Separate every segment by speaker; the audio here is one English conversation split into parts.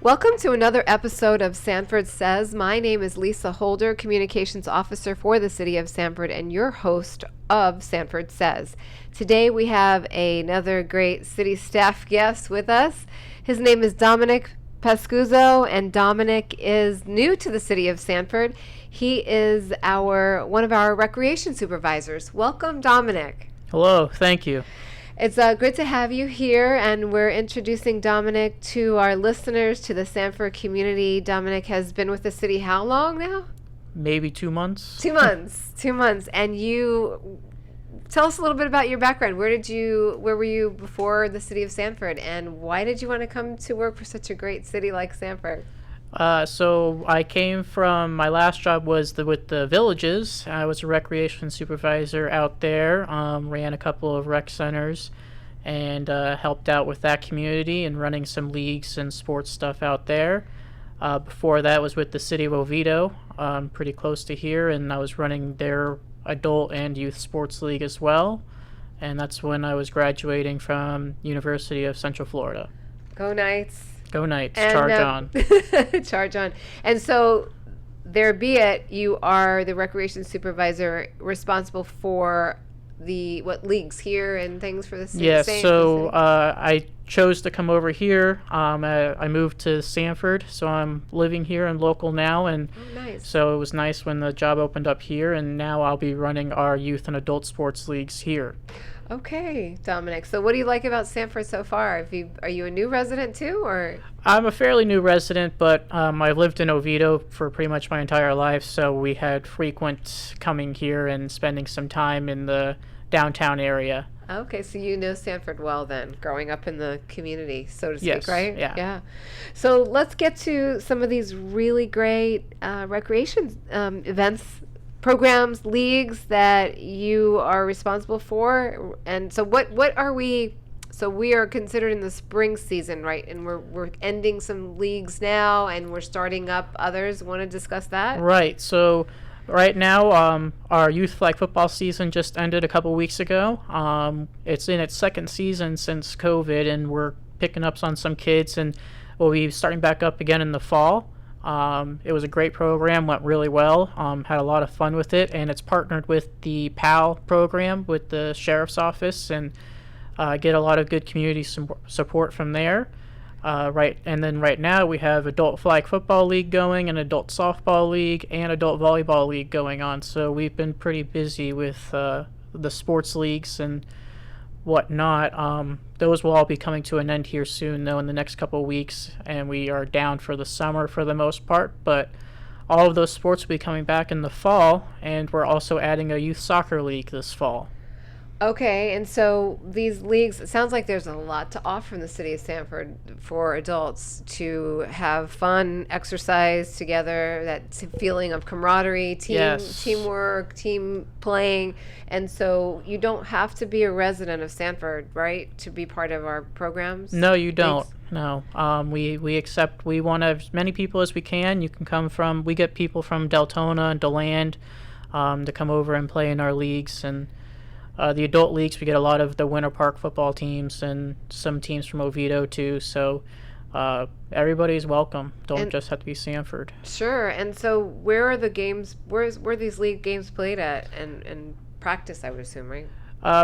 Speaker 1: Welcome to another episode of Sanford Says. My name is Lisa Holder, Communications Officer for the City of Sanford and your host of Sanford Says. Today we have another great city staff guest with us. His name is Dominic Pascuzzo, and Dominic is new to the City of Sanford. He is one of our Recreation Supervisors. Welcome, Dominic.
Speaker 2: Hello, thank you.
Speaker 1: It's good to have you here, and we're introducing Dominic to our listeners, to the Sanford community. Dominic has been with the city how long now?
Speaker 2: Maybe 2 months.
Speaker 1: 2 months. 2 months. And you tell us a little bit about your background. Where were you before the City of Sanford, and why did you want to come to work for such a great city like Sanford?
Speaker 2: So I came from, my last job was with the villages. I was a recreation supervisor out there, ran a couple of rec centers, and helped out with that community and running some leagues and sports stuff out there. Before that was with the City of Oviedo, pretty close to here, and I was running their adult and youth sports league as well. And that's when I was graduating from University of Central Florida.
Speaker 1: Go Knights.
Speaker 2: Go Knights,
Speaker 1: And,
Speaker 2: charge on.
Speaker 1: Charge on. And so, there be it, you are the recreation supervisor responsible for what leagues here and things for the city?
Speaker 2: Yes, so I chose to come over here. I moved to Sanford, so I'm living here and local now. And
Speaker 1: nice.
Speaker 2: So it was nice when the job opened up here, and now I'll be running our youth and adult sports leagues here.
Speaker 1: Okay, Dominic. So what do you like about Sanford so far? Are you a new resident too, or?
Speaker 2: I'm a fairly new resident, but I've lived in Oviedo for pretty much my entire life, so we had frequent coming here and spending some time in the downtown area.
Speaker 1: Okay, so you know Sanford well then, growing up in the community, so to speak,
Speaker 2: Yes,
Speaker 1: right?
Speaker 2: yeah.
Speaker 1: So let's get to some of these really great recreation events, programs, leagues that you are responsible for. And so what are we? So we are considered in the spring season, right? And we're ending some leagues now, and we're starting up others. Want to discuss that?
Speaker 2: Right. So right now, our youth flag football season just ended a couple weeks ago. It's in its second season since COVID, and we're picking up on some kids, and we'll be starting back up again in the fall. It was a great program, went really well, had a lot of fun with it, and it's partnered with the PAL program with the Sheriff's Office, and get a lot of good community support from there. And then right now we have adult flag football league going, an adult softball league, and adult volleyball league going on. So we've been pretty busy with the sports leagues and whatnot. Those will all be coming to an end here soon, though, in the next couple of weeks, and we are down for the summer for the most part. But all of those sports will be coming back in the fall, and we're also adding a youth soccer league this fall.
Speaker 1: Okay, and so these leagues, it sounds like there's a lot to offer in the city of Sanford for adults to have fun, exercise together, that feeling of camaraderie, teamwork, team playing. And so you don't have to be a resident of Sanford, right, to be part of our programs?
Speaker 2: No, you don't. No. We want as many people as we can. You can come from, we get people from Deltona and DeLand to come over and play in our leagues. And the adult leagues, we get a lot of the Winter Park football teams and some teams from Oviedo too. So everybody's welcome. Don't just have to be Sanford.
Speaker 1: Sure. And so where are the games? Where these league games played at? And practice, I would assume, right?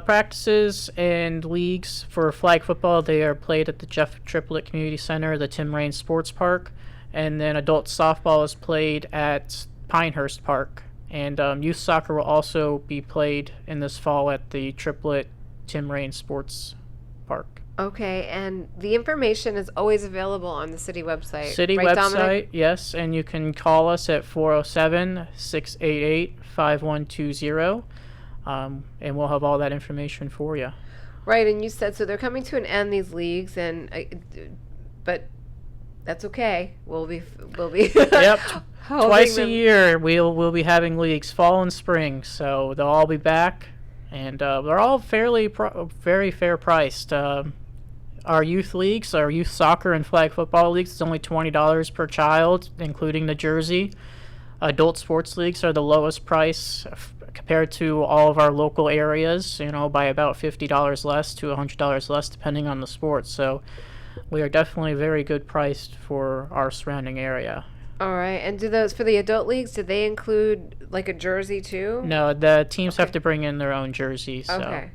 Speaker 2: Practices and leagues for flag football, they are played at the Jeff Triplett Community Center, the Tim Raines Sports Park, and then adult softball is played at Pinehurst Park. And youth soccer will also be played in this fall at the Triplett Tim Raines Sports Park.
Speaker 1: Okay, and the information is always available on the city website.
Speaker 2: City
Speaker 1: right,
Speaker 2: website,
Speaker 1: Dominic?
Speaker 2: Yes, and you can call us at 407-688-5120, and we'll have all that information for you.
Speaker 1: Right, and you said, so they're coming to an end, these leagues, but that's okay. We'll be
Speaker 2: Yep. Twice a year we'll be having leagues, fall and spring, so they'll all be back, and they're all very fair priced. Our youth leagues, our youth soccer and flag football leagues, it's only $20 per child, including the jersey. Adult sports leagues are the lowest price compared to all of our local areas, by about $50 less to $100 less, depending on the sport. So we are definitely very good priced for our surrounding area.
Speaker 1: All right. And do those for the adult leagues, do they include like a jersey too?
Speaker 2: No, the teams have
Speaker 1: Okay.
Speaker 2: to bring in their own jerseys. So.
Speaker 1: Okay.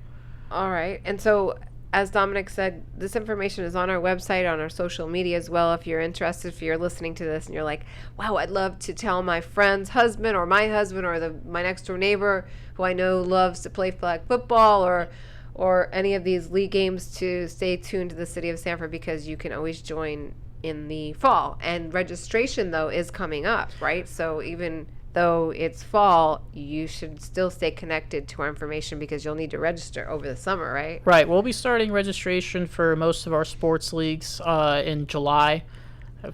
Speaker 1: All right. And so, as Dominic said, this information is on our website, on our social media as well. If you're interested, if you're listening to this and you're like, wow, I'd love to tell my friend's husband or my husband or my next door neighbor who I know loves to play flag football or any of these league games to stay tuned to the City of Sanford, because you can always join in the fall. And registration, though, is coming up, right? So even though it's fall, you should still stay connected to our information because you'll need to register over the summer, right?
Speaker 2: Right. We'll be starting registration for most of our sports leagues in July.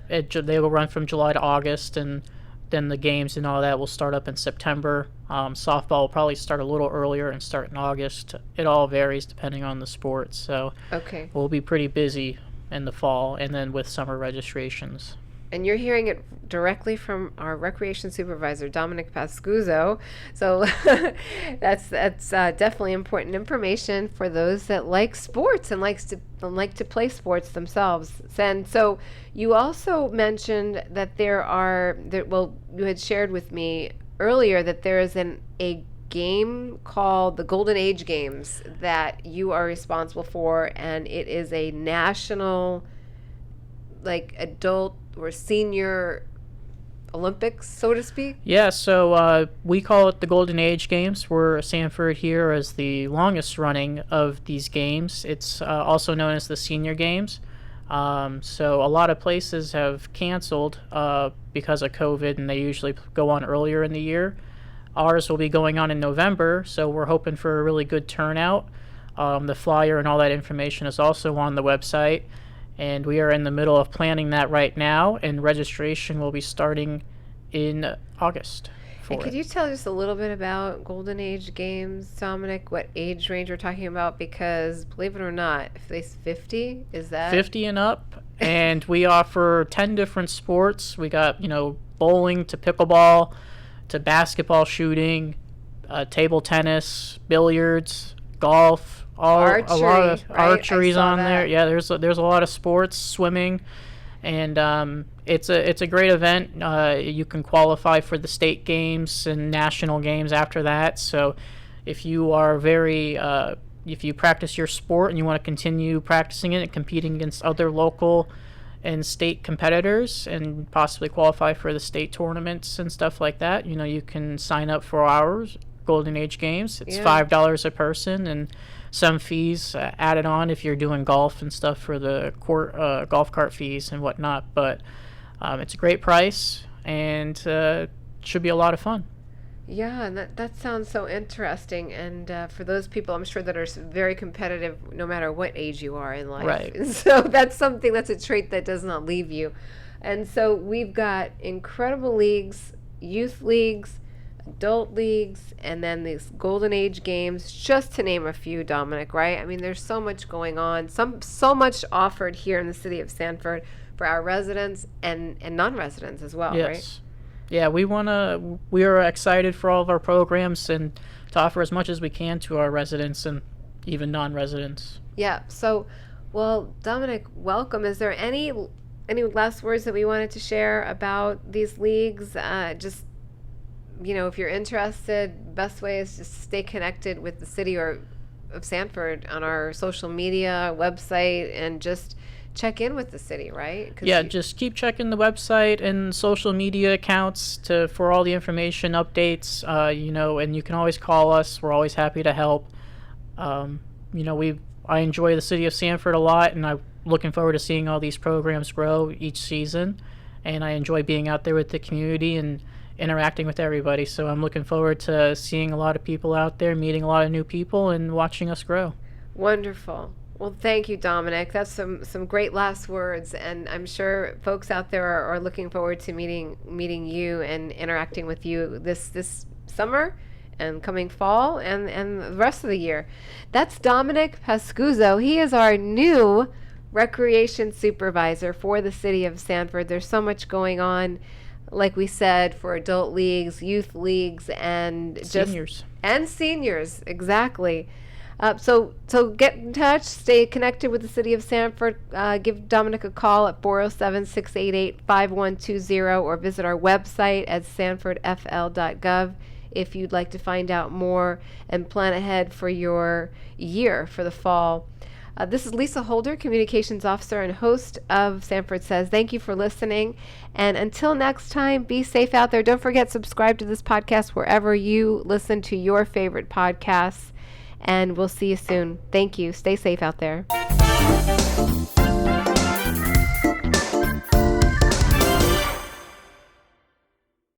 Speaker 2: They will run from July to August, and then the games and all that will start up in September. Softball will probably start a little earlier and start in August. It all varies depending on the sport. So
Speaker 1: Okay.
Speaker 2: we'll be pretty busy in the fall, and then with summer registrations.
Speaker 1: And you're hearing it directly from our Recreation Supervisor, Dominic Pascuzzo. So that's definitely important information for those that like sports and like to play sports themselves. And so you also mentioned that you had shared with me earlier that there is a game called the Golden Age Games that you are responsible for, and it is a national, like, adult or senior Olympics, so to speak.
Speaker 2: Yeah, so we call it the Golden Age Games. We're Sanford here as the longest running of these games. It's also known as the Senior Games. So a lot of places have canceled because of COVID, and they usually go on earlier in the year. Ours will be going on in November, so we're hoping for a really good turnout. The flyer and all that information is also on the website, and we are in the middle of planning that right now, and registration will be starting in August.
Speaker 1: And could you tell just a little bit about Golden Age Games, Dominic, what age range we're talking about? Because believe it or not, if they 50, is that
Speaker 2: 50 and up, and we offer 10 different sports. We got, bowling to pickleball to basketball shooting, table tennis, billiards, golf, a lot of
Speaker 1: right?
Speaker 2: archery's on
Speaker 1: that.
Speaker 2: there. Yeah, there's a lot of sports, swimming, and it's a great event. You can qualify for the state games and national games after that. So if you are if you practice your sport and you want to continue practicing it and competing against other local and state competitors and possibly qualify for the state tournaments and stuff like that, you can sign up for ours, Golden Age Games. It's $5 a person, and some fees added on if you're doing golf and stuff for the golf cart fees and whatnot. But it's a great price, and should be a lot of fun.
Speaker 1: Yeah, and that sounds so interesting. And for those people, I'm sure that are very competitive, no matter what age you are in life.
Speaker 2: Right.
Speaker 1: So that's a trait that does not leave you. And so we've got incredible leagues, youth leagues, adult leagues, and then these Golden Age Games, just to name a few, Dominic, right? I mean, there's so much going on, so much offered here in the City of Sanford for our residents and non-residents as well,
Speaker 2: Yes.
Speaker 1: right?
Speaker 2: Yeah, we are excited for all of our programs and to offer as much as we can to our residents and even non-residents.
Speaker 1: Yeah. So, well, Dominic, welcome. Is there any last words that we wanted to share about these leagues? Just, if you're interested, best way is just stay connected with the City of Sanford on our social media, website, and just check in with the city, right?
Speaker 2: Just keep checking the website and social media accounts for all the information, updates, and you can always call us. We're always happy to help. I enjoy the City of Sanford a lot, and I'm looking forward to seeing all these programs grow each season, and I enjoy being out there with the community and interacting with everybody. So I'm looking forward to seeing a lot of people out there, meeting a lot of new people, and watching us grow.
Speaker 1: Wonderful. Well, thank you, Dominic. That's some great last words, and I'm sure folks out there are looking forward to meeting you and interacting with you this summer and coming fall and the rest of the year. That's Dominic Pascuzzo. He is our new Recreation Supervisor for the City of Sanford. There's so much going on, like we said, for adult leagues, youth leagues, and
Speaker 2: Seniors.
Speaker 1: And seniors, exactly. So get in touch, stay connected with the City of Sanford. Give Dominic a call at 407-688-5120 or visit our website at sanfordfl.gov if you'd like to find out more and plan ahead for your year for the fall. This is Lisa Holder, Communications Officer and host of Sanford Says. Thank you for listening. And until next time, be safe out there. Don't forget, subscribe to this podcast wherever you listen to your favorite podcasts. And we'll see you soon. Thank you. Stay safe out there.